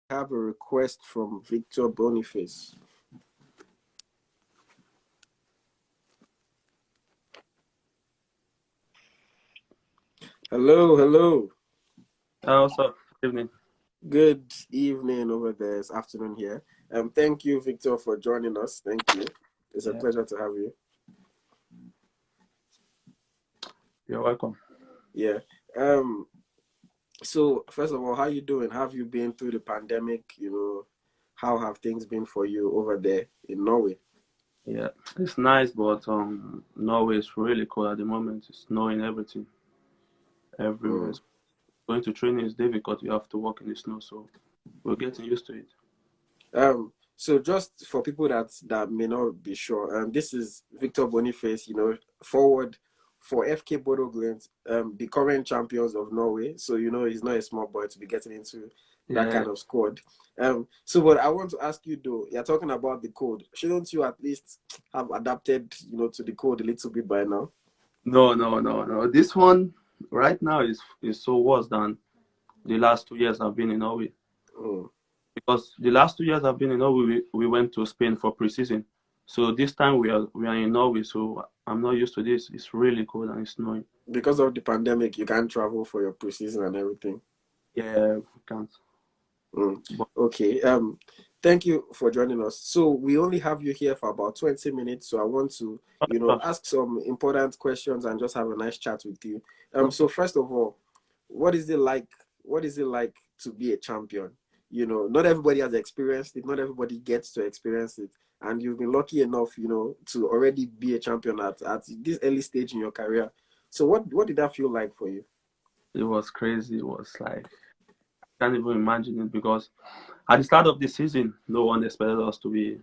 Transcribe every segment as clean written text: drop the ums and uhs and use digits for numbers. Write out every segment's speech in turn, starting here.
have a request from Victor Boniface. Hello, hello. What's up? Good evening. Good evening over there. It's afternoon here. Thank you, Victor, for joining us. Thank you. It's a Yeah, pleasure to have you. you're welcome. Yeah. Um, so first of all, how you doing? Have you been through the pandemic? How have things been for you over there in Norway? Yeah, it's nice, but Norway is really cold at the moment. It's snowing everything everywhere. Mm. So going to training is difficult. You have to walk in the snow, so we're getting used to it. So just for people that may not be sure, this is Victor Boniface, forward for FK Bodo Glimt, the current champions of Norway. So he's not a small boy to be getting into that Yeah, kind of squad. So but I want to ask you though, you're talking about the code. Shouldn't you at least have adapted, to the code a little bit by now? no, no, no, no. This one right now is so worse than the last 2 years I've been in Norway. Mm. Because the last 2 years I've been in Norway, we went to Spain for preseason. So this time we are in Norway, so I'm not used to this. It's really cold and it's snowing. Because of the pandemic, you can't travel for your preseason and everything. Yeah, we can't. Mm. But Okay. Thank you for joining us. So we only have you here for about 20 minutes. So I want to, ask some important questions and just have a nice chat with you. okay. So first of all, what is it like? What is it like to be a champion? Not everybody has experienced it, not everybody gets to experience it. And you've been lucky enough, to already be a champion at this early stage in your career. So what did that feel like for you? It was crazy. It was like I can't even imagine it because at the start of the season, no one expected us to be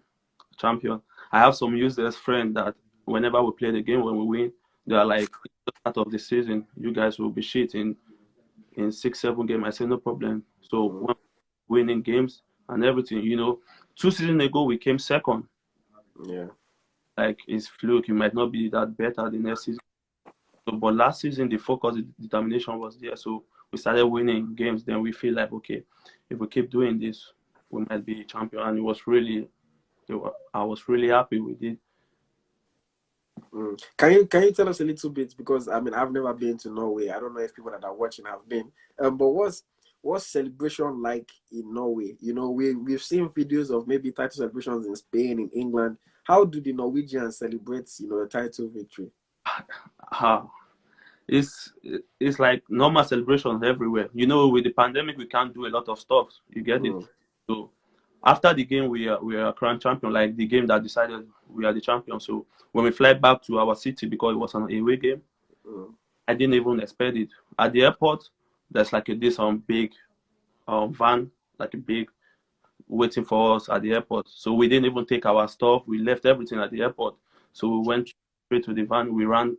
champion. I have some useless friends that whenever we play the game, when we win, they are like, "It's the start of the season, you guys will be shit in 6, 7 games." I say no problem. So Mm. when winning games and everything, 2 seasons ago we came second. Yeah. Like it's fluke. You might not be that better the next season. So, but last season, the focus, the determination was there. So we started winning games. Then we feel like, okay, if we keep doing this, we might be champion. And I was really happy with it. Mm. Can you tell us a little bit, because I mean I've never been to Norway. I don't know if people that are watching have been. But what's celebration like in Norway? We've seen videos of maybe title celebrations in Spain, in England. How do the Norwegians celebrate a title victory? Ah, it's it's like normal celebrations everywhere. With the pandemic, we can't do a lot of stuff. You get it? Mm. So after the game, we are crowned champion. Like the game that decided we are the champion. So when we fly back to our city because it was an away game, Mm. I didn't even expect it. At the airport, there's like this big van, like a big waiting for us at the airport. So we didn't even take our stuff. We left everything at the airport. So we went straight to the van. We ran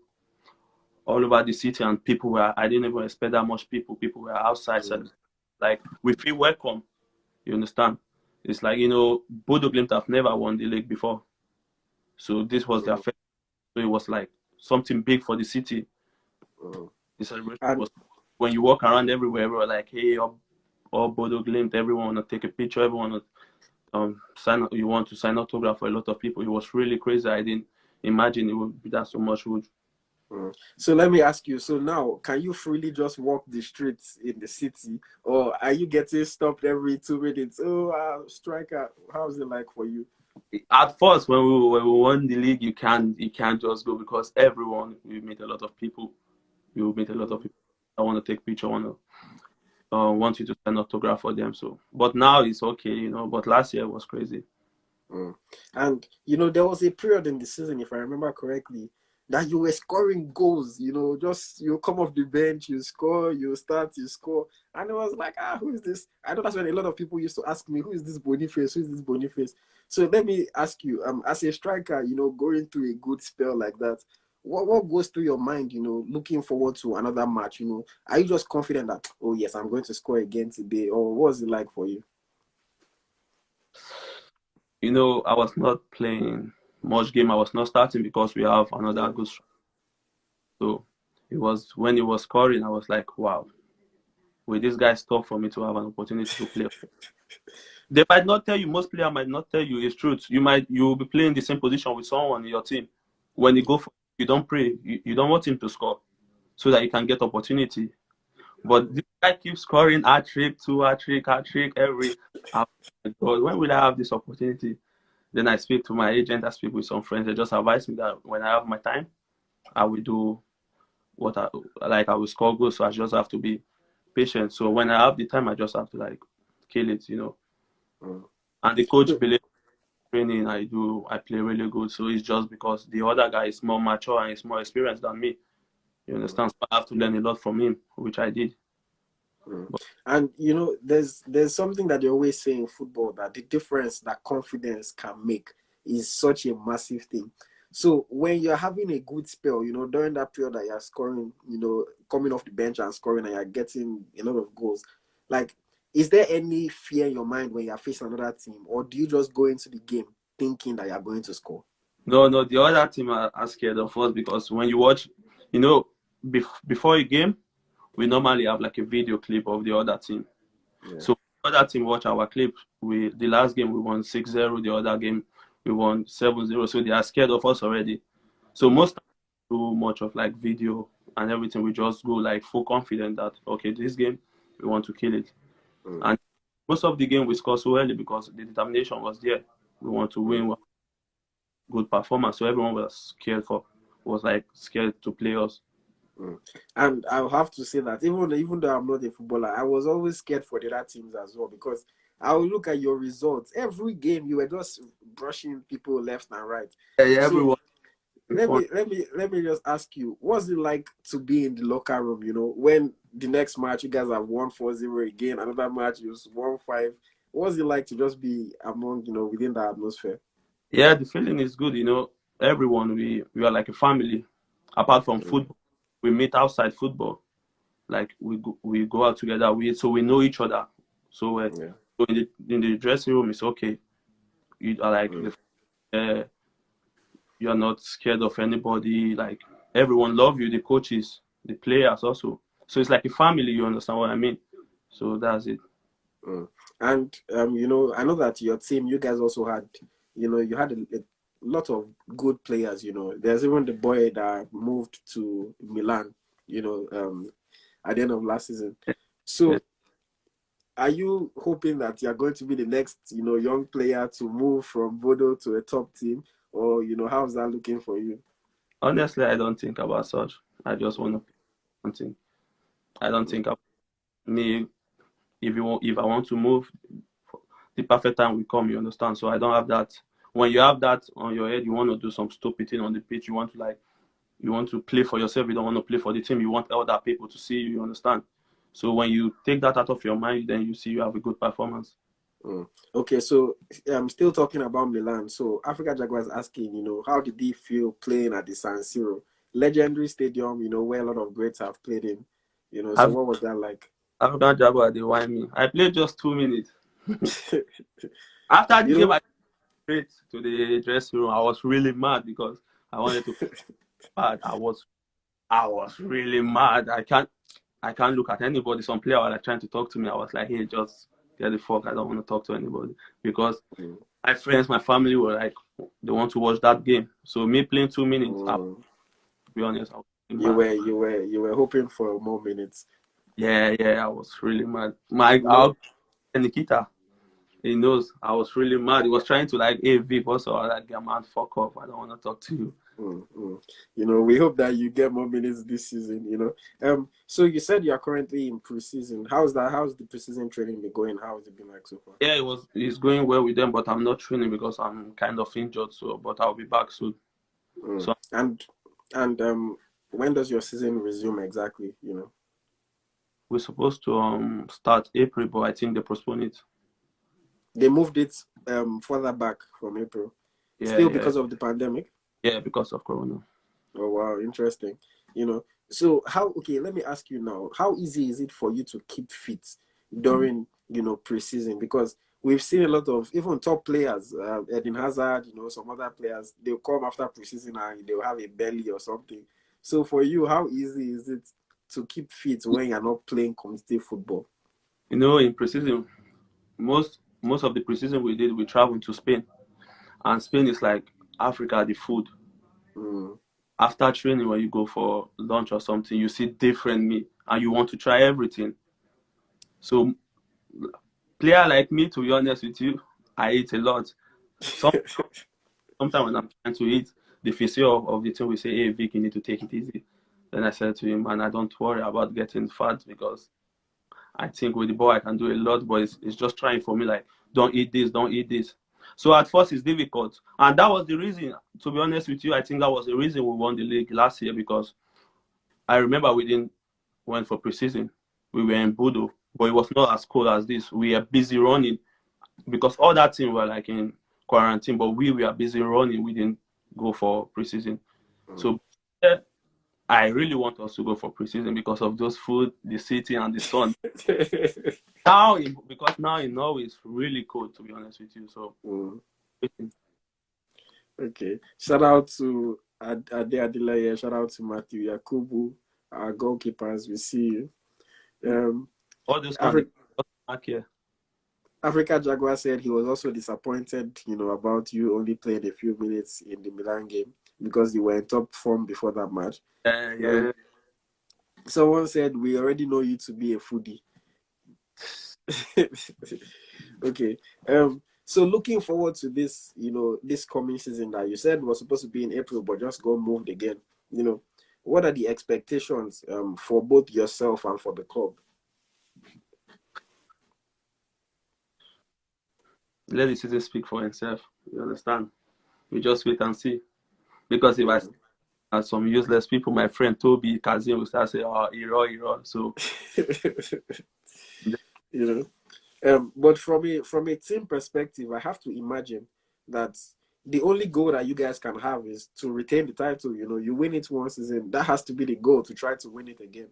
all over the city, and I didn't even expect that much people. People were outside. Mm. Like, we feel welcome. You understand? It's like, Bodo Glimt have never won the league before. So this was their Mm. first. So it was like something big for the city. Mm. The celebration And was when you walk around everywhere, we were like, hey, all Bodo Glimt, everyone want to take a picture, everyone want to you want to sign autograph for a lot of people. It was really crazy. I didn't imagine it would be that so much wood. So let me ask you, so now can you freely just walk the streets in the city, or are you getting stopped every 2 minutes? Oh, striker, how's it like for you? At first, when we won the league, you can't just go because everyone we meet a lot of people. You will meet a lot of Mm. people. I want to take picture, want you to sign autograph for them. So, but now it's okay. But last year was crazy. Mm. And there was a period in the season, if I remember correctly, that you were scoring goals. Just you come off the bench, you score, you start, you score, and it was like, who is this? I know that's when a lot of people used to ask me, who is this Boniface? Who is this Boniface? So let me ask you, as a striker, going through a good spell like that, what goes through your mind? Looking forward to another match. Are you just confident that, oh yes, I'm going to score again today, or what was it like for you? I was not playing much game. I was not starting because we have another Yeah. good. So it was when he was scoring, I was like, wow, with this guy stop for me to have an opportunity to play. They might not tell you. Most players might not tell you it's truth. You will be playing the same position with someone in your team. When you go for, you don't pray. You don't want him to score so that you can get opportunity. But this guy keeps scoring hat trick, hat trick every. Oh my God, when will I have this opportunity? Then I speak to my agent. I speak with some friends. They just advise me that when I have my time, I will do what I like. I will score goals. So I just have to be patient. So when I have the time, I just have to like kill it, you know. Mm. And the coach believes training I play really good. So it's just because the other guy is more mature and is more experienced than me. You understand? So I have to learn a lot from him, which I did. Mm. But And you know, there's something that they always say in football, that the difference that confidence can make is such a massive thing. So when you're having a good spell, you know, during that period that you're scoring, you know, coming off the bench and scoring and you're getting a lot of goals, like, is there any fear in your mind when you're facing another team, or do you just go into the game thinking that you're going to score? no, the other team are scared of us because when you watch, you know, before a game, we normally have like a video clip of the other team. Yeah. So the other team watch our clip. The last game we won 6-0. The other game we won 7-0. So they are scared of us already. So most too much of like video and everything. We just go like full confident that okay, this game we want to kill it. Mm. And most of the game we score so early because the determination was there. We want to Mm. win, good performance. So everyone was like scared to play us. Mm. And I'll have to say that even though I'm not a footballer, I was always scared for the other teams as well, because I will look at your results. Every game you were just brushing people left and right. Yeah, yeah, So everyone. let me just ask you, what's it like to be in the locker room, you know, when the next match you guys have won 4-0 again, another match you won 5. What's it like to just be among, you know, within that atmosphere? Yeah, the feeling is good. You know, everyone we are like a family. Apart from Mm. football, we meet outside football. Like we go out together. We know each other. So, Yeah. so in the dressing room, it's okay. You are like Mm. uh, you are not scared of anybody. Like everyone love you. The coaches, the players also. So it's like a family. You understand what I mean? So that's it. Mm. And you know, I know that your team, you guys also had, you know, you had a lot of good players. You know, there's even the boy that moved to Milan, you know, at the end of last season. Yes. So, are you hoping that you're going to be the next, you know, young player to move from Bodo to a top team, or you know, how's that looking for you? Honestly, I don't think about such. I just want Mm. to play something. I don't Mm. think about me. If I want to move, the perfect time will come. You understand? So I don't have that. When you have that on your head, you want to do some stupid thing on the pitch. You want to play for yourself. You don't want to play for the team. You want other people to see you. You understand? So when you take that out of your mind, then you see you have a good performance. Mm. Okay, so I'm still talking about Milan. So Africa Jaguars asking, you know, how did he feel playing at the San Siro, legendary stadium, you know, where a lot of greats have played in, you know? So I've what was that like? African Jaguar, they whine me. I played just 2 minutes. After the You game, know, I straight to the dressing room. I was really mad because I wanted to feel bad. I was really mad. I can't look at anybody. Some player were like trying to talk to me. I was like, hey, just get the fuck. I don't want to talk to anybody because mm, my friends, my family were like, they want to watch that game. So me playing 2 minutes, I'll mm, be honest, I was really you mad. were hoping for more minutes. Yeah, I was really mad. My You know, our Nikita, he knows I was really mad. He was trying to like, hey, Viv, also, I was like, yeah, man, fuck off. I don't want to talk to you. you know, we hope that you get more minutes this season. You know, so you said you are currently in preseason. How's that? How's the preseason training been going? How has it been like so far? Yeah, it's going well with them, but I'm not training because I'm kind of injured. So, but I'll be back soon. Mm. So And when does your season resume exactly? You know, we're supposed to start April, but I think they postponed it. they moved it further back from April, Yeah, still yeah, because of the pandemic. yeah, because of Corona. Oh wow, interesting. You know, so how? Okay, let me ask you now. How easy is it for you to keep fit during, you know, preseason? Because we've seen a lot of even top players, Eden Hazard, you know, some other players. They'll come after preseason and they'll have a belly or something. So for you, how easy is it to keep fit when you're not playing competitive football? You know, in preseason, most most of the preseason we did, we traveled to Spain, and Spain is like Africa, the food. Mm. After training, when you go for lunch or something, you see different meat, and you want to try everything. So, player like me, to be honest with you, I eat a lot. Some Sometimes when I'm trying to eat, the physio of the team will say, "Hey, Vic, you need to take it easy." Then I said to him, "Man, I don't worry about getting fat because I think with the ball I can do a lot, but it's just trying for me like, don't eat this, don't eat this." So at first it's difficult, and that was the reason. To be honest with you, I think that was the reason we won the league last year, because I remember we didn't went for preseason. We were in Bodo, but it was not as cold as this. We were busy running because all that team were like in quarantine, but we were busy running. We didn't go for preseason. Mm. So yeah, I really want us to go for preseason because of those food, the city, and the sun. Because now in Norway it's really cold, to be honest with you. So Mm. Okay. Shout out to Ade Adelaye. Shout out to Matthew Yakubu, our goalkeepers. We see you. Um, all those one they Afri- back here. Africa Jaguar said he was also disappointed, about you only playing a few minutes in the Milan game because you were in top form before that match. Yeah. Someone said we already know you to be a foodie. Okay. So looking forward to this, this coming season that you said was supposed to be in April, but just got moved again. What are the expectations for both yourself and for the club? Let the season speak for himself. You understand? We just wait and see. Because if I Mm. and some useless people, my friend Toby Kazim will start saying, "Oh, hero." So you but from a team perspective, I have to imagine that the only goal that you guys can have is to retain the title. You win it one season. That has to be the goal, to try to win it again.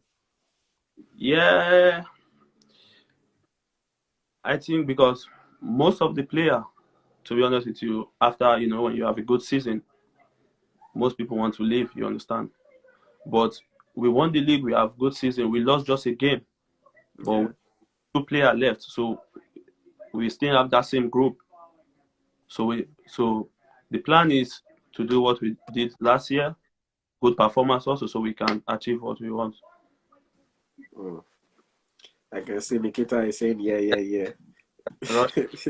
yeah, I think because most of the player, to be honest with you, after when you have a good season, most people want to leave. You understand? But we won the league. We have good season. We lost just a game, but Yeah. two players left, so we still have that same group. So the plan is to do what we did last year, good performance also, so we can achieve what we want. Mm. I can see Nikita is saying, yeah, yeah, yeah. Rush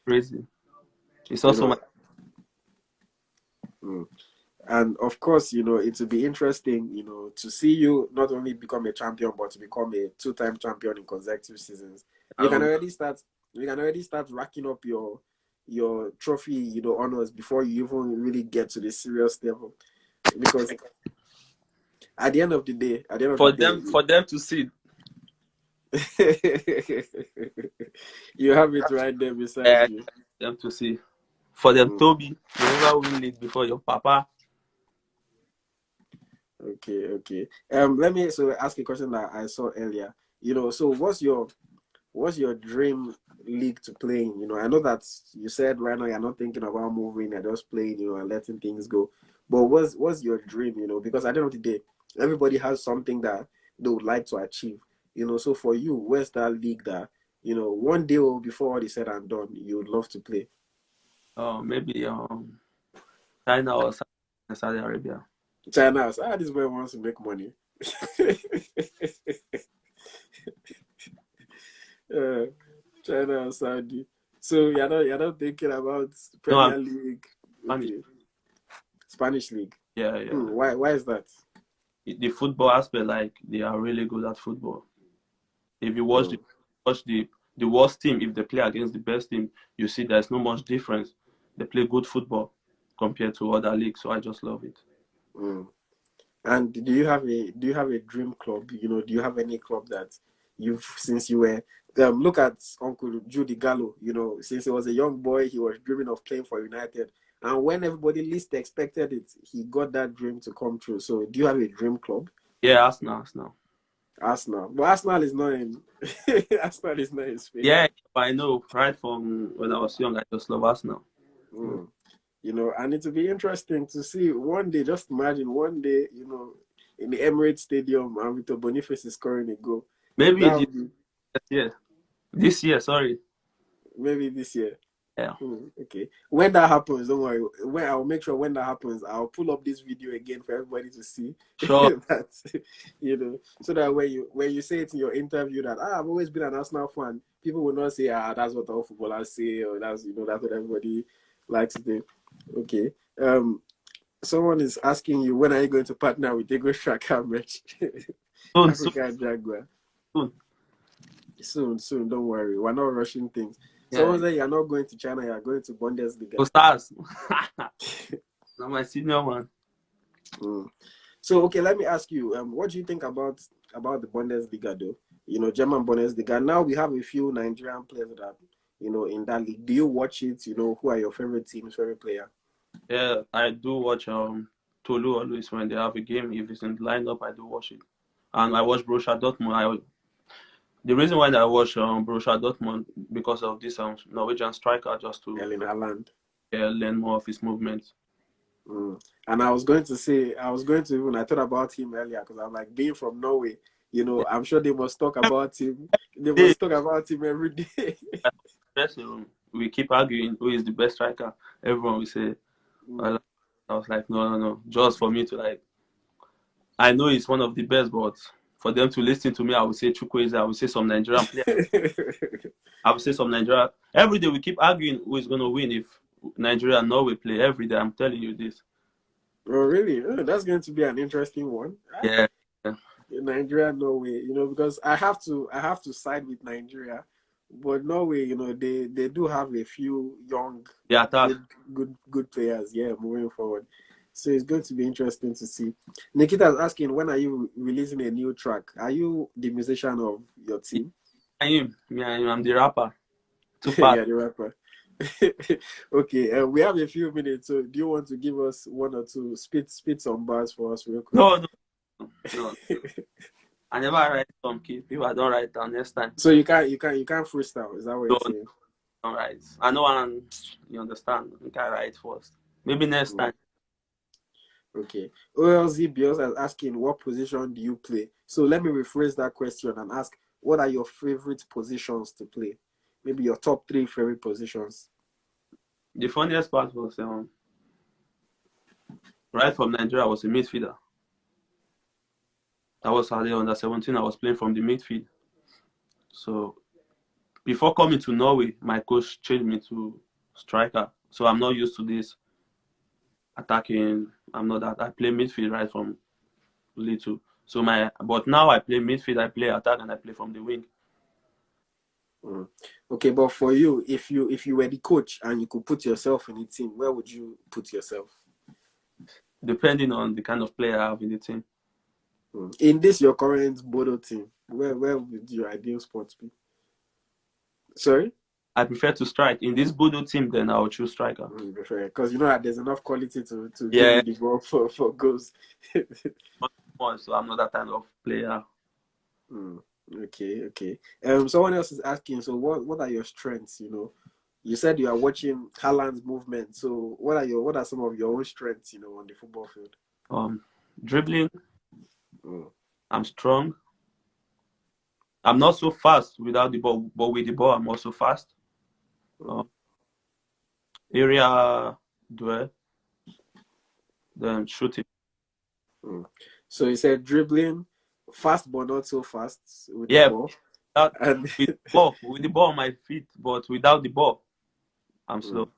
crazy. It's you also know, my mm. And of course, it will be interesting, to see you not only become a champion, but to become a two-time champion in consecutive seasons. You can um, already start. You can already start racking up your trophy, honors before you even really get to the serious level. Because at the end of the day, for them to see. you have it right there beside uh, you. them to see. For them, Mm. Toby, you never win league before your papa. Okay, okay. Let me ask a question that I saw earlier. So what's your dream league to play in? I know that you said right now you're not thinking about moving, you're just playing, and letting things go. But what's your dream? Because at the end of the day, everybody has something that they would like to achieve. So for you, where's that league that one day or before all is said and done, you would love to play? Maybe China or Saudi Arabia. China. This boy wants to make money. uh, China and Saudi. So you're not thinking about No, I'm Premier League. Spanish. Okay. Spanish League. Yeah. Why is that? The football aspect, like they are really good at football. If you Mm, watch the worst team, if they play against the best team, you see there's no much difference. They play good football compared to other leagues, so I just love it. mm. And do you have a dream club? Do you have any club that you've since you were look at Uncle Judy Gallo, since he was a young boy, he was dreaming of playing for United. And when everybody least expected it, he got that dream to come true. So do you have a dream club? Yeah, Arsenal. Arsenal. But Arsenal is not in Arsenal is not in Spain. Yeah, I know. Right from when I was young, I just love Arsenal. Mm. And it will be interesting to see one day, just imagine one day, in the Emirates Stadium and Victor Boniface is scoring a goal. Maybe That would be year. This year, sorry. Maybe this year. Yeah. Okay. When that happens, don't worry. When I'll make sure when that happens, I'll pull up this video again for everybody to see Sure. that so that when you say it in your interview that I've always been an Arsenal fan, people will not say that's what all footballers say or that's what everybody likes to do. Okay. Someone is asking you when are you going to partner with EaglesTracker merch? Soon, soon, African Jaguar. soon. Soon. Don't worry. We're not rushing things. Yeah. Someone said you're not going to China, you're going to Go Bundesliga. stars. Now my senior man. So okay, let me ask you, what do you think about the Bundesliga though? German Bundesliga. Now we have a few Nigerian players that in that league. Do you watch it? Who are your favorite teams, favorite player? Yeah, I do watch Tolu always when they have a game. If it's in the lineup, I do watch it. And I watch Borussia Dortmund. The reason why I watch Borussia Dortmund because of this Norwegian striker, just to Erling Haaland. learn more of his movements. And I was going to say, I thought about him earlier because I'm like, being from Norway, I'm sure they must talk about him. They Hey, must talk about him every day. dressing room, we keep arguing who is the best striker. Everyone will say, I was like, no. Just for me to like, I know he's one of the best, but for them to listen to me, I would say Chukwueze, I would say some Nigerian player. I would say some Nigeria. Every day we keep arguing who is going to win if Nigeria and Norway play. Every day, I'm telling you this. Oh, really? Oh, that's going to be an interesting one. Yeah. Nigeria, Norway, because I have to side with Nigeria, but Norway, they do have a few young, The attack. good players. Yeah, moving forward. So it's going to be interesting to see. Nikita is asking, when are you releasing a new track? Are you the musician of your team? I'm the rapper. Too fast. Yeah, the rapper. Okay, we have a few minutes. So do you want to give us one or two spit some bars for us real quick? No. I never write some key. People I don't write down next time. So you can't freestyle. Is that what you're saying? Don't write. I know one. You understand? You can write first. Maybe next time. Okay. OLZ Bios is asking, what position do you play? So let me rephrase that question and ask, what are your favorite positions to play? Maybe your top 3 favorite positions. The funniest part was right from Nigeria, I was a midfielder. That was under 17. I was playing from the midfield. So before coming to Norway, my coach changed me to striker. So I'm not used to this attacking. I'm not that. I play midfield right from little. But now I play midfield, I play attack, and I play from the wing. Okay, but for you, if you were the coach and you could put yourself in the team, where would you put yourself? Depending on the kind of player I have in the team. In this your current Bodo team, where would your ideal spot be? Sorry? I prefer to strike. In this Bodo team, then I will choose striker. Because that there's enough quality to give you the ball for goals. So I'm not that kind of player. Okay. Someone else is asking, so what are your strengths? You said you are watching Haaland's movement. So what are some of your own strengths, on the football field? Dribbling. I'm strong. I'm not so fast without the ball, but with the ball, I'm also fast. Area duel. Then shooting. So you said dribbling, fast but not so fast with the ball. With the ball on my feet, but without the ball, I'm slow.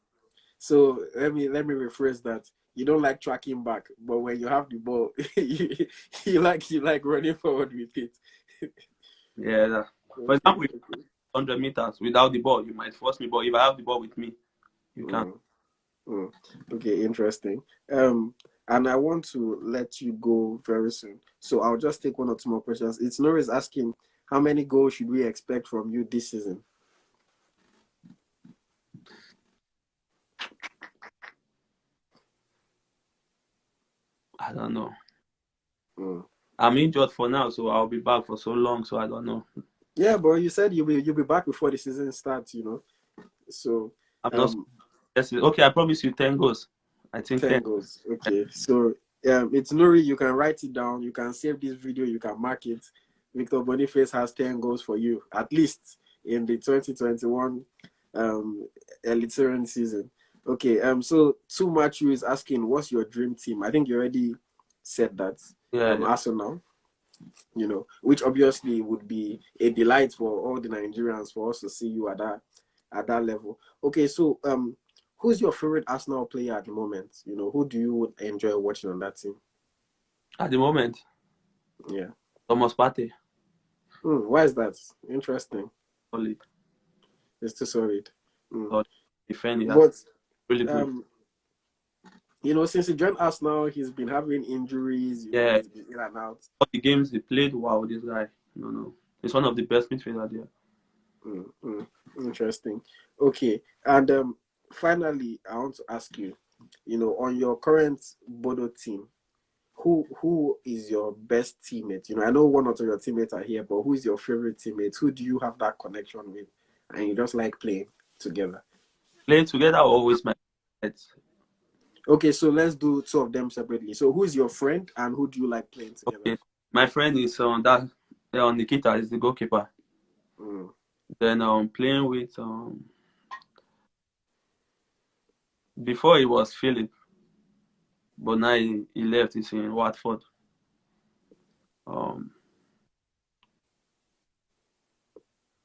So let me rephrase that. You don't like tracking back, but when you have the ball, you like running forward with it. Yeah. For example, 100 meters without the ball, you might force me, but if I have the ball with me, you can't. Okay, interesting. And I want to let you go very soon. So I'll just take 1 or 2 more questions. It's Norris asking, how many goals should we expect from you this season? I don't know. I'm injured for now, so I'll be back for so long, so I don't know. Yeah, but you said you'll be back before the season starts, So I'm not. Okay, I promise you 10 goals. I think 10 goals. Okay, so it's Nuri. You can write it down. You can save this video. You can mark it. Victor Boniface has 10 goals for you, at least in the 2021 Eliteserien season. Okay, so Two Matthew is asking, what's your dream team? I think you already said that. Yeah, yeah. Arsenal, which obviously would be a delight for all the Nigerians for us to see you at that level. Okay, so who's your favorite Arsenal player at the moment? Who do you enjoy watching on that team? At the moment, Yeah. Thomas Partey, Why is that? Interesting. solid. It's too solid. Mm. But defending, that's But really good. um, since he joined us now, he's been having injuries. Yeah, He's been in and out. all the games he played, wow, this guy. No, no. He's one of the best midfielders there. Mm, mm, interesting. Okay, and finally, I want to ask you, on your current Bodo team, who is your best teammate? I know one or two of your teammates are here, but who is your favorite teammate? Who do you have that connection with, and you just like playing together? Playing together always my favorites. Okay, so let's do two of them separately. So, who is your friend, and who do you like playing together? Okay. My friend is on that Nikita is the goalkeeper. Mm. Then playing with before he was Philip, but now he left. He's in Watford. Um,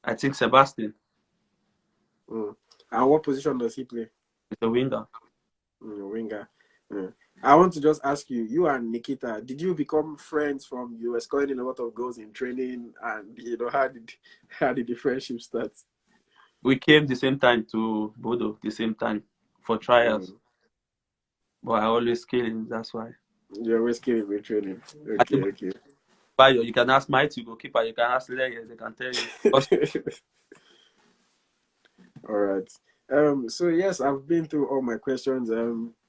I think Sebastian Mm. And what position does he play? is a winger. Winger. Mm. I want to just ask you, you and Nikita, did you become friends from you were scoring in a lot of goals in training, and how did the friendship start? We came the same time to Bodo, the same time for trials. Mm. But I always kill him. That's why. You're always killing with training. I think Okay, okay. Bayo, you can ask my two goalkeeper. You can ask Leye. They can tell you. Because All right. So yes, I've been through all my questions.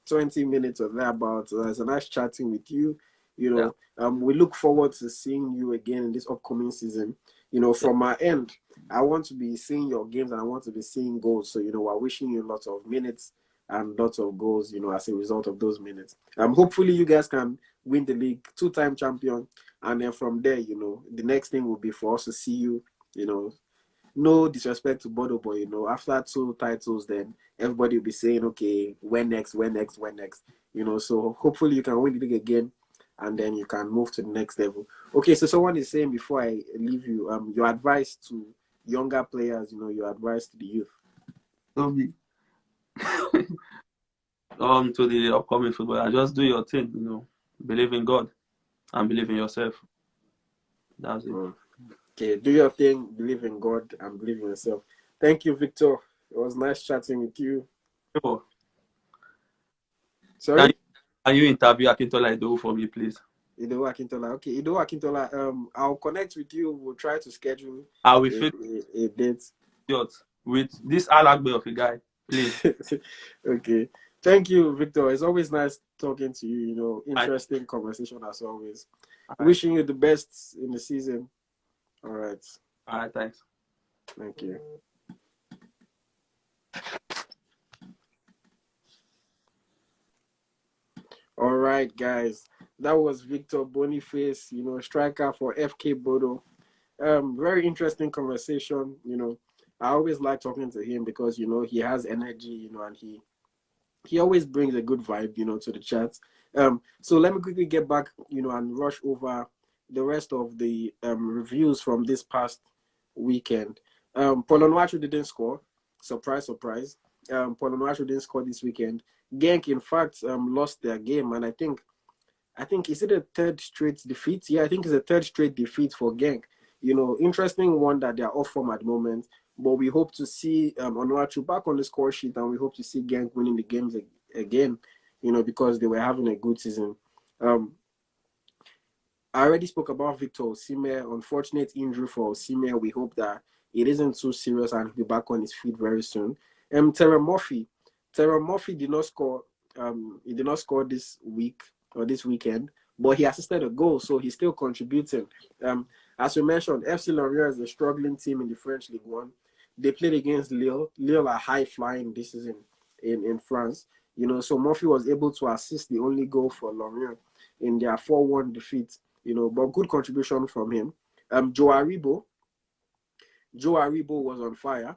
20 minutes or thereabout. It's a nice chatting with you. yeah, We look forward to seeing you again in this upcoming season. yeah. From my end, I want to be seeing your games and I want to be seeing goals. So, we're wishing you lots of minutes and lots of goals, as a result of those minutes. Hopefully you guys can win the league, two-time champion. And then from there, the next thing will be for us to see you, no disrespect to Bodo, but after two titles, then everybody will be saying, okay, when next, when next, when next. So hopefully you can win the league again, and then you can move to the next level. Okay, so someone is saying before I leave you, your advice to younger players, your advice to the youth. So be to the upcoming footballer, just do your thing. Believe in God and believe in yourself. That's it. Okay, do your thing, believe in God, and believe in yourself. Thank you, Victor. It was nice chatting with you. Sure. Can Sorry? you, can you interview Akintola Idowu for me, please? Ido Akintola. Okay, Ido Akintola, I'll connect with you. We'll try to schedule I will feel a date. with this Alagbe of a guy, please. Okay. Thank you, Victor. It's always nice talking to you. All right, Interesting conversation as always. all right, Wishing you the best in the season. All right. all right. Thanks. Thank you. All right, guys. That was Victor Boniface, striker for FK Bodo. Very interesting conversation. I always like talking to him because he has energy, and he always brings a good vibe, to the chat. So let me quickly get back, and rush over the rest of the reviews from this past weekend. Polonwachu didn't score. Surprise, surprise. Polonwachu didn't score this weekend. Genk, in fact, lost their game, and I think is it a third straight defeat? Yeah, I think it's a third straight defeat for Genk. Interesting one that they're off from at the moment. But we hope to see Onuachu back on the score sheet, and we hope to see Genk winning the games again, because they were having a good season. I already spoke about Victor Osimhen. Unfortunate injury for Osimhen. We hope that it isn't too serious and he'll be back on his feet very soon. Terry Murphy. Terry Murphy did not score. He did not score this week or this weekend, but he assisted a goal, so he's still contributing. As we mentioned, FC Lorient is a struggling team in the French League One. They played against Lille. Lille are high flying this season in France. So Murphy was able to assist the only goal for Lorient in their 4-1 defeat. But good contribution from him. Joe Aribo was on fire.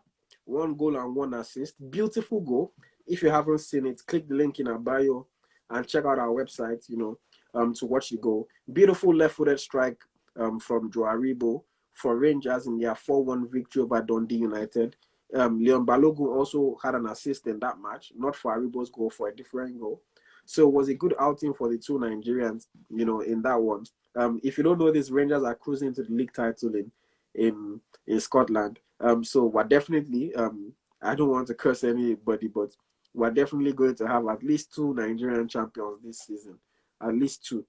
1 goal and 1 assist. Beautiful goal. If you haven't seen it, click the link in our bio and check out our website, to watch the goal. Beautiful left-footed strike from Joe Aribo for Rangers in their 4-1 victory over Dundee United. Leon Balogun also had an assist in that match, not for Aribo's goal, for a different goal. So it was a good outing for the two Nigerians, in that one. If you don't know this, Rangers are cruising to the league title in Scotland. So we're definitely, I don't want to curse anybody, but we're definitely going to have at least 2 Nigerian champions this season. At least 2.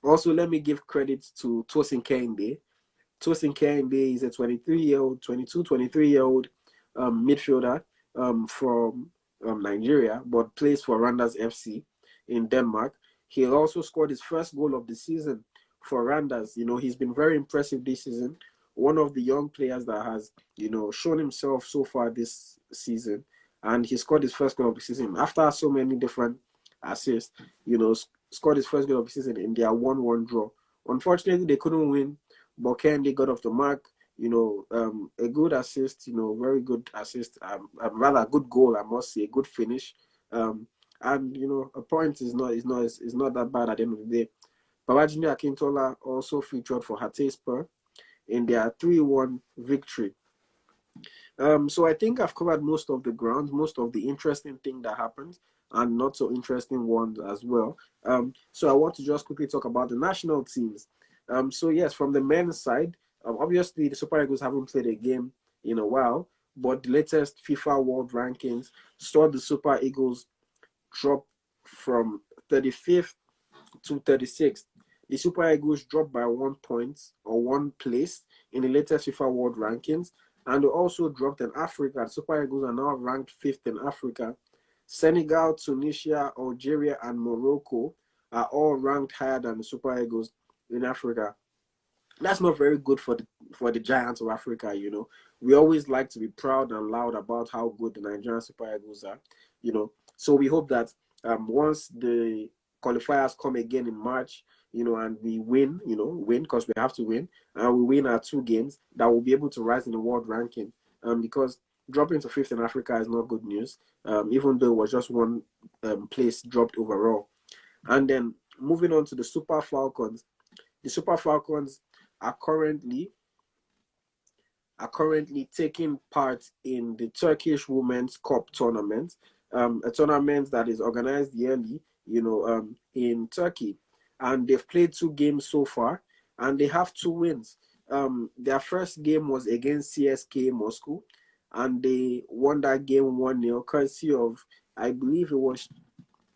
Also, let me give credit to Tosin Kehinde. Tosin Kehinde is a 23-year-old midfielder from Nigeria, but plays for Randers FC in Denmark. He also scored his first goal of the season for Randers. He's been very impressive this season. One of the young players that has, shown himself so far this season. And he scored his first goal of the season after so many different assists, scored his first goal of the season in their 1-1 draw. Unfortunately, they couldn't win, but Kennedy got off the mark. A good assist, very good assist, rather good goal, I must say, a good finish. And a point is not that bad at the end of the day. Babajide Akintola also featured for Hatayspor in their 3-1 victory. So I think I've covered most of the ground, most of the interesting thing that happened, and not so interesting ones as well. So I want to just quickly talk about the national teams. So yes, from the men's side, obviously the Super Eagles haven't played a game in a while, but the latest FIFA World Rankings saw the Super Eagles drop from 35th to 36th. The Super Eagles dropped by 1 point or 1 place in the latest FIFA World Rankings, and they also dropped in Africa. The Super Eagles are now ranked 5th in Africa. Senegal, Tunisia, Algeria, and Morocco are all ranked higher than the Super Eagles in Africa. That's not very good for the giants of Africa. We always like to be proud and loud about how good the Nigerian Super Eagles are. So we hope that once the qualifiers come again in March, and we win because we have to win, and we win our 2 games, that we'll be able to rise in the world ranking. Because dropping to 5th in Africa is not good news, even though it was just 1 place dropped overall. And then moving on to the Super Falcons. The Super Falcons are currently taking part in the Turkish Women's Cup tournament, a tournament that is organized yearly, in Turkey. And they've played 2 games so far, and they have 2 wins. Their first game was against CSK Moscow, and they won that game 1-0, courtesy of, I believe it was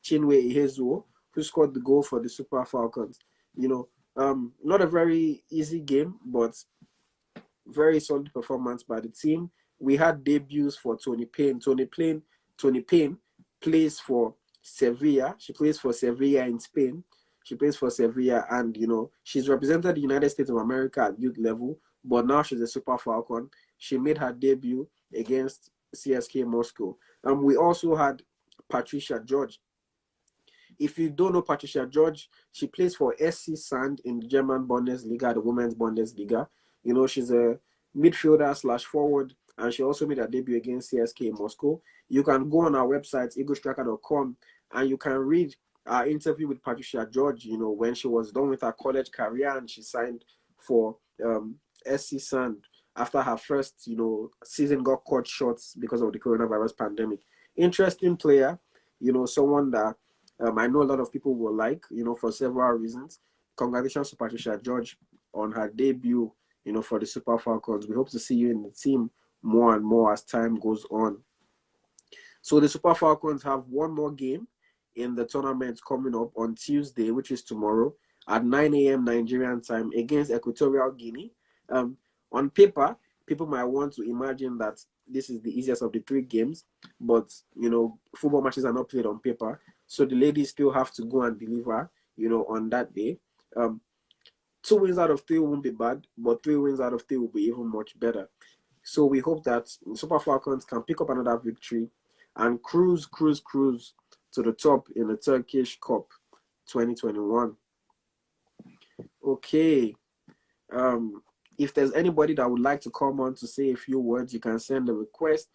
Chinwe Ihezuo, who scored the goal for the Super Falcons. Not a very easy game, but very solid performance by the team. We had debuts for Tony Payne. Tony Payne plays for Sevilla. She plays for Sevilla in Spain. She plays for Sevilla, and she's represented the United States of America at youth level, but now she's a Super Falcon. She made her debut against CSK Moscow. We also had Patricia George. If you don't know Patricia George, she plays for SC Sand in the German Bundesliga, the Women's Bundesliga. She's a midfielder / forward, and she also made her debut against CSK Moscow. You can go on our website, EaglesTracker.com, and you can read our interview with Patricia George, when she was done with her college career and she signed for SC Sand after her first, season got cut short because of the coronavirus pandemic. Interesting player, someone that I know a lot of people will like, for several reasons. Congratulations to Patricia George on her debut, for the Super Falcons. We hope to see you in the team more and more as time goes on. So the Super Falcons have 1 more game in the tournament coming up on Tuesday, which is tomorrow, at 9 a.m. Nigerian time against Equatorial Guinea. On paper, people might want to imagine that this is the easiest of the 3 games, but, football matches are not played on paper. So the ladies still have to go and deliver, on that day. 2 wins out of 3 won't be bad, but 3 wins out of 3 will be even much better. So we hope that Super Falcons can pick up another victory and cruise to the top in the Turkish Cup 2021. Okay. if there's anybody that would like to come on to say a few words, you can send a request.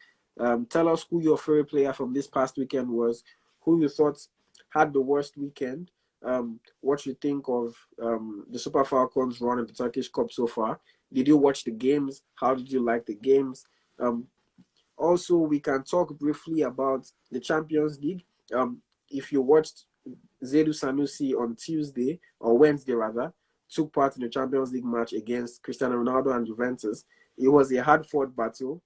Tell us who your favorite player from this past weekend was, who you thought had the worst weekend, what you think of the Super Falcons run in the Turkish Cup so far. Did you watch the games? How did you like the games? Also, we can talk briefly about the Champions League. If you watched Zedu Sanusi on Tuesday or Wednesday rather, took part in the Champions League match against Cristiano Ronaldo and Juventus. It was a hard-fought battle,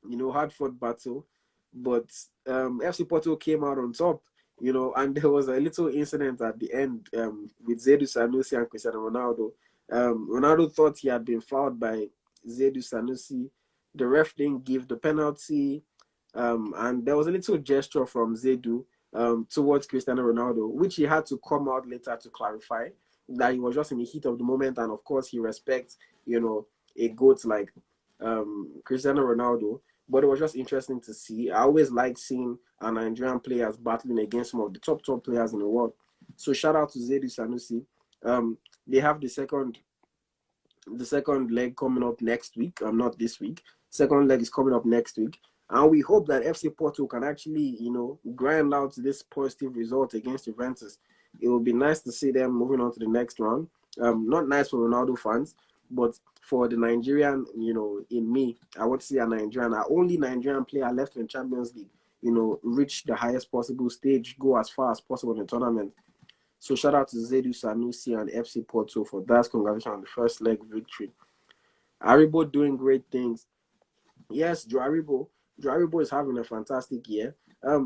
hard-fought battle, but FC Porto came out on top, and there was a little incident at the end with Zedu Sanusi and Cristiano Ronaldo. Ronaldo thought he had been fouled by Zedu Sanusi. The ref didn't give the penalty, and there was a little gesture from Zedu towards Cristiano Ronaldo, which he had to come out later to clarify that he was just in the heat of the moment, and of course he respects, a GOAT like Cristiano Ronaldo. But it was just interesting to see. I always like seeing our Nigerian players battling against some of the top players in the world. So shout out to Zedu Sanusi. They have the second leg coming up next week. Not this week. Second leg is coming up next week. And we hope that FC Porto can actually, grind out this positive result against Juventus. It will be nice to see them moving on to the next round. Not nice for Ronaldo fans, but for the Nigerian, in me, I would see our only Nigerian player left in Champions League, reach the highest possible stage, go as far as possible in the tournament. So shout out to Zedu Sanusi and FC Porto for that. Congratulations on the first leg victory. Aribo doing great things. Yes, Joe Aribo is having a fantastic year.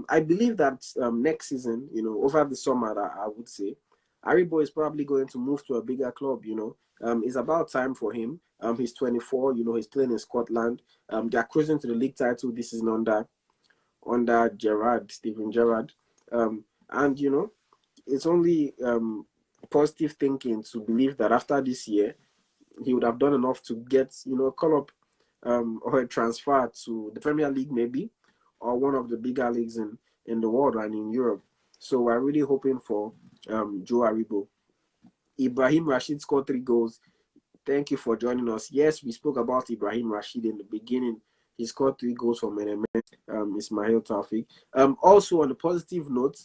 I believe that next season, over the summer, I would say, Aribo is probably going to move to a bigger club, It's about time for him. He's 24, he's playing in Scotland. They're cruising to the league title this season under Steven Gerrard. And, it's only positive thinking to believe that after this year, he would have done enough to get, call up or a transfer to the Premier League maybe, or one of the bigger leagues in the world and in Europe. So we're really hoping for Joe Aribo. Ibrahim Rashid scored 3 goals. Thank you for joining us. Yes, we spoke about Ibrahim Rashid in the beginning. He scored 3 goals for Menemen, Ismail Taufik. Also, on a positive note,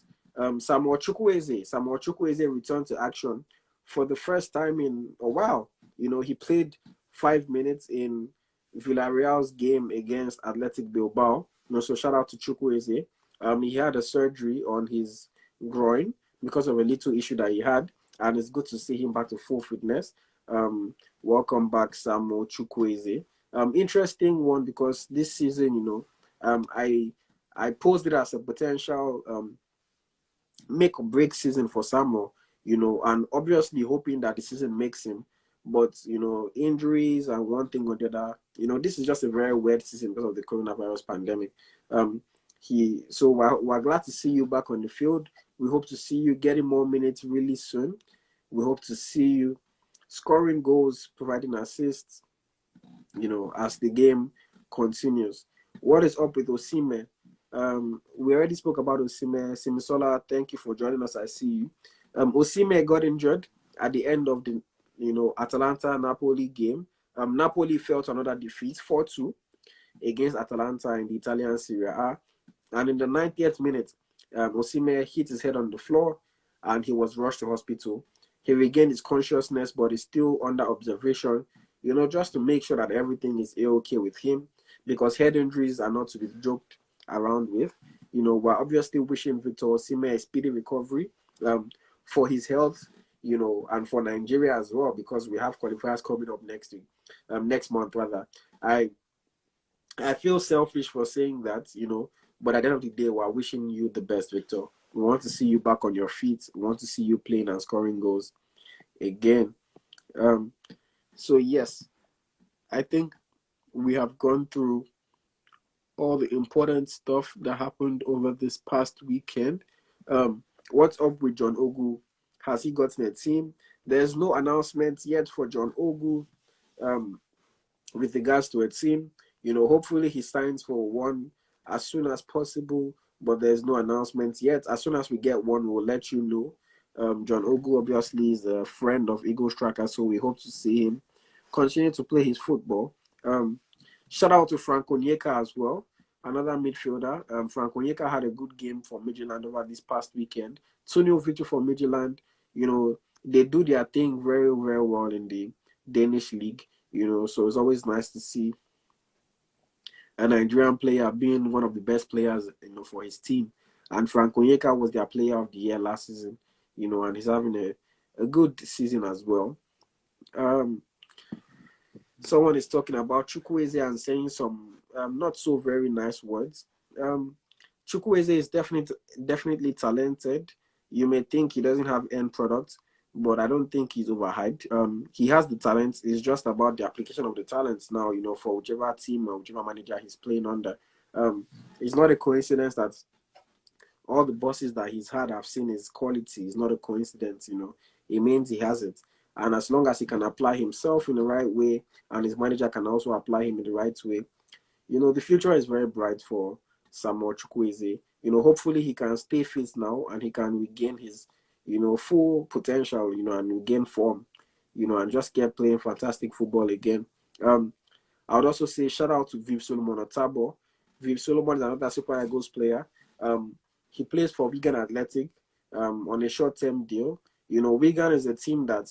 Samuel Chukwueze returned to action for the first time in a while. He played 5 minutes in Villarreal's game against Athletic Bilbao. So shout out to Chukwueze. He had a surgery on his groin because of a little issue that he had, and it's good to see him back to full fitness. Welcome back, Samuel Chukwueze. Interesting one because this season, I posed it as a potential make or break season for Samuel, and obviously hoping that the season makes him. But, injuries and one thing or the other, this is just a very weird season because of the coronavirus pandemic. So we're glad to see you back on the field. We hope to see you getting more minutes really soon. We hope to see you scoring goals, providing assists, as the game continues. What is up with Osimhen? We already spoke about Osimhen. Simisola, thank you for joining us. I see you. Osimhen got injured at the end of the Atalanta-Napoli game. Napoli felt another defeat, 4-2 against Atalanta in the Italian Serie A. And in the 90th minute, Osimhen hit his head on the floor and he was rushed to hospital. He regained his consciousness, but is still under observation, just to make sure that everything is okay with him, because head injuries are not to be joked around with. We're obviously wishing Victor Osimhen a speedy recovery for his health, and for Nigeria as well, because we have qualifiers coming up next month rather. I feel selfish for saying that, but at the end of the day, we're wishing you the best, Victor. We want to see you back on your feet. We want to see you playing and scoring goals again. So yes, I think we have gone through all the important stuff that happened over this past weekend. What's up with John Ogu? Has he gotten a team? There's no announcement yet for John Ogu with regards to a team. Hopefully he signs for one as soon as possible, but there's no announcement yet. As soon as we get one, we'll let you know. John Ogu obviously is a friend of EaglesTracker, so we hope to see him continue to play his football. Shout out to Frank Onyeka as well, another midfielder. Frank Onyeka had a good game for Midtjylland over this past weekend. 2-0 victory for Midtjylland. They do their thing very, very well in the Danish league. So it's always nice to see a Nigerian player being one of the best players, for his team. And Frank Onyeka was their player of the year last season, and he's having a good season as well. Someone is talking about Chukwueze and saying some not so very nice words. Chukwueze is definitely talented. You may think he doesn't have end product, but I don't think he's overhyped. He has the talents. It's just about the application of the talents now, for whichever team or whichever manager he's playing under. It's not a coincidence that all the bosses that he's had have seen his quality. It's not a coincidence, It means he has it. And as long as he can apply himself in the right way, and his manager can also apply him in the right way, the future is very bright for Samuel Chukwueze. Hopefully he can stay fit now and he can regain his, full potential, and regain form, and just get playing fantastic football again. I would also say shout out to Viv Solomon Otabo. Viv Solomon is another Super Eagles player. He plays for Wigan Athletic on a short-term deal. Wigan is a team that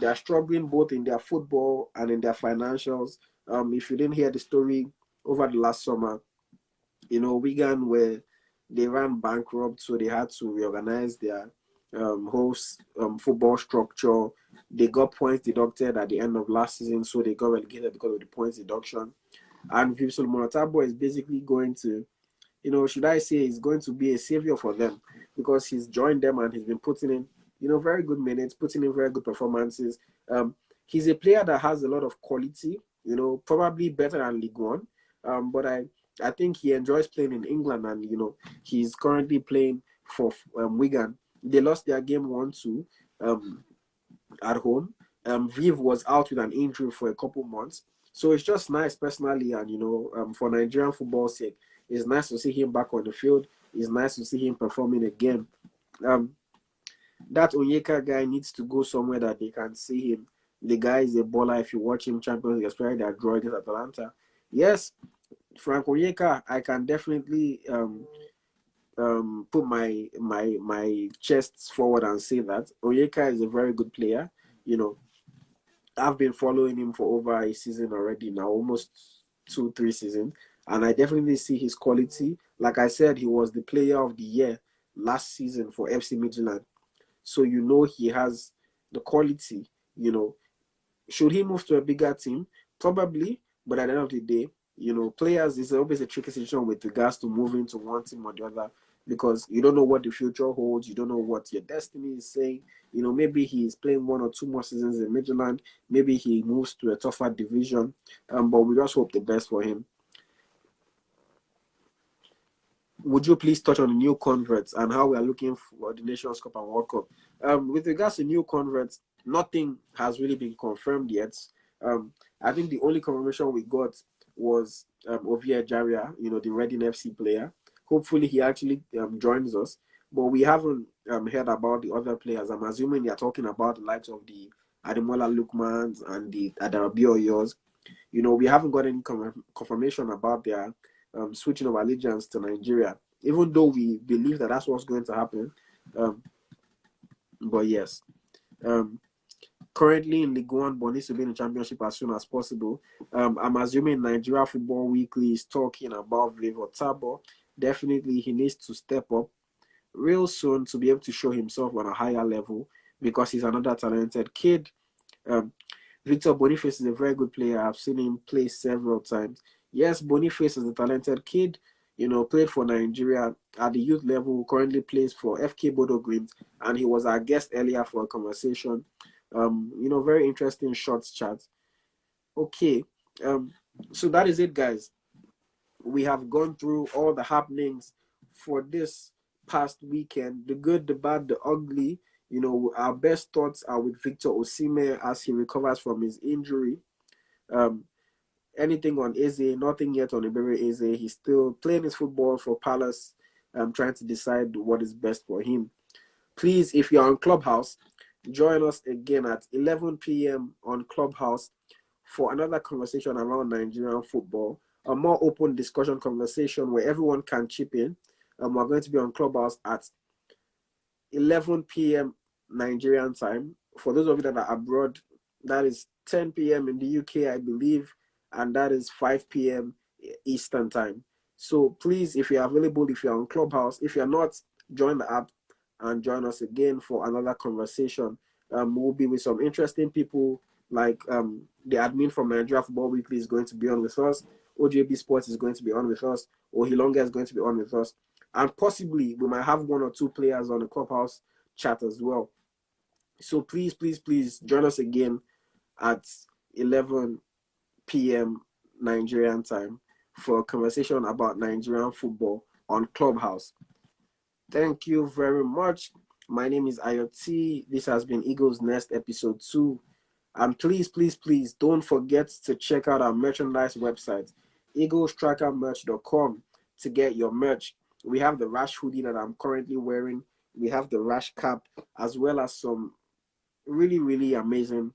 they are struggling both in their football and in their financials. If you didn't hear the story over the last summer, Wigan they ran bankrupt, so they had to reorganize their whole football structure. They got points deducted at the end of last season, so they got relegated because of the points deduction. And Viv Solomon Otabo is basically going to, should I say, he's going to be a savior for them because he's joined them and he's been putting in, very good minutes, putting in very good performances. He's a player that has a lot of quality, probably better than League One. But I think he enjoys playing in England and, he's currently playing for Wigan. They lost their game 1-2 at home. Viv was out with an injury for a couple months. So it's just nice personally and, for Nigerian football's sake, it's nice to see him back on the field. It's nice to see him performing again. That Onyeka guy needs to go somewhere that they can see him. The guy is a baller. If you watch him Champions League, especially that draw against Atalanta. Yes, Frank Onyeka, I can definitely put my chest forward and say that Onyeka is a very good player. I've been following him for over a season already now, almost 2-3 seasons, and I definitely see his quality. Like I said, he was the player of the year last season for FC Midtjylland. So he has the quality, Should he move to a bigger team? Probably, but at the end of the day, players is always a tricky situation with regards to moving to one team or the other because you don't know what the future holds. You don't know what your destiny is saying. Maybe he's playing 1 or 2 more seasons in Midtjylland. Maybe he moves to a tougher division. But we just hope the best for him. Would you please touch on the new converts and how we are looking for the Nations Cup and World Cup? With regards to new converts, nothing has really been confirmed yet. I think the only confirmation we got was Ovie Ejaria, the Reading FC player. Hopefully he actually joins us. But we haven't heard about the other players. I'm assuming you're talking about the likes of the Ademola Lookmans and the Adarabi Oyos. We haven't got any confirmation about their switching of allegiance to Nigeria, even though we believe that that's what's going to happen. But yes, currently in League One, but needs to be in the championship as soon as possible. I'm assuming Nigeria Football Weekly is talking about Viv Otabo. Definitely, he needs to step up real soon to be able to show himself on a higher level because he's another talented kid. Victor Boniface is a very good player. I've seen him play several times. Yes, Boniface is a talented kid, played for Nigeria at the youth level, currently plays for FK Bodo Glimt, and he was our guest earlier for a conversation. Very interesting short chat. Okay, so that is it, guys. We have gone through all the happenings for this past weekend, the good, the bad, the ugly. Our best thoughts are with Victor Osimhen as he recovers from his injury. Anything on Eze, nothing yet on Iberi Eze. He's still playing his football for Palace, trying to decide what is best for him. Please, if you're on Clubhouse, join us again at 11 p.m. on Clubhouse for another conversation around Nigerian football, a more open discussion conversation where everyone can chip in. We're going to be on Clubhouse at 11 p.m. Nigerian time. For those of you that are abroad, that is 10 p.m. in the UK, I believe, and that is 5 p.m. Eastern time. So please, if you're available, if you're on Clubhouse, if you're not, join the app and join us again for another conversation. We'll be with some interesting people, like the admin from Nigeria Football Weekly is going to be on with us. OJB Sports is going to be on with us. Ohilonga is going to be on with us. And possibly we might have one or two players on the Clubhouse chat as well. So please, please, please join us again at 11 p.m. Nigerian time for a conversation about Nigerian football on Clubhouse. Thank you very much. My name is Ayoti. This has been Eagles Nest episode 2. And please, please, please don't forget to check out our merchandise website, EaglesTrackermerch.com, to get your merch. We have the Rash hoodie that I'm currently wearing. We have the Rash cap, as well as some really, really amazing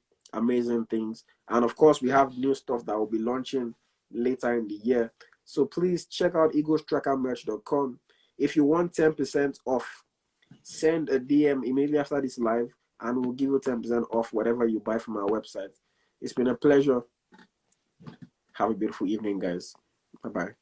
things. And of course, we have new stuff that will be launching later in the year. So please check out EaglesTrackermerch.com. If you want 10% off, send a DM immediately after this live, and we'll give you 10% off whatever you buy from our website. It's been a pleasure. Have a beautiful evening, guys. Bye-bye.